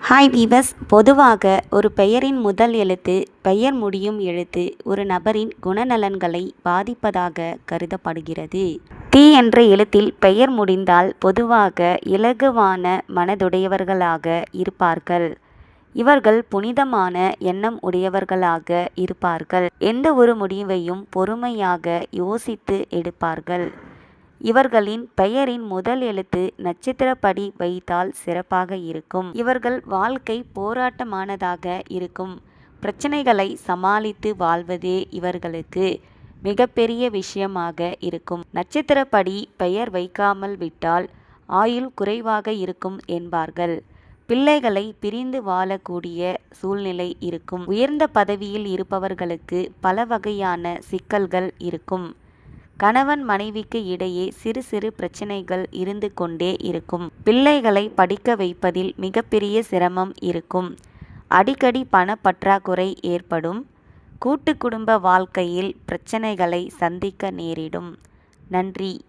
Hi viewers, பொதுவாக ஒரு பெயரின் முதல் எழுத்து, பெயர் முடியும் எழுத்து ஒரு நபரின் குணநலன்களை பாதிப்பதாக கருதப்படுகிறது. தி என்ற எழுத்தில் பெயர் முடிந்தால் பொதுவாக இலகுவான மனதுடையவர்களாக இருப்பார்கள். இவர்கள் புனிதமான எண்ணம் உடையவர்களாக இருப்பார்கள். எந்த ஒரு முடிவையும் பொறுமையாக யோசித்து எடுப்பார்கள். இவர்களின் பெயரின் முதல் எழுத்து நட்சத்திரப்படி வைத்தால் சிறப்பாக இருக்கும். இவர்கள் வாழ்க்கை போராட்டமானதாக இருக்கும். பிரச்சனைகளை சமாளித்து வாழ்வதே இவர்களுக்கு மிகப்பெரிய விஷயமாக இருக்கும். நட்சத்திரப்படி பெயர் வைக்காமல் விட்டால் ஆயுள் குறைவாக இருக்கும் என்பார்கள். பிள்ளைகளை பிரிந்து வாழக்கூடிய சூழ்நிலை இருக்கும். உயர்ந்த பதவியில் இருப்பவர்களுக்கு பல வகையான சிக்கல்கள் இருக்கும். கணவன் மனைவிக்கு இடையே சிறு சிறு பிரச்சனைகள் இருந்து கொண்டே இருக்கும். பிள்ளைகளை படிக்க வைப்பதில் மிகப்பெரிய சிரமம் இருக்கும். அடிக்கடி பண பற்றாக்குறை ஏற்படும். கூட்டு குடும்ப வாழ்க்கையில் பிரச்சனைகளை சந்திக்க நேரிடும். நன்றி.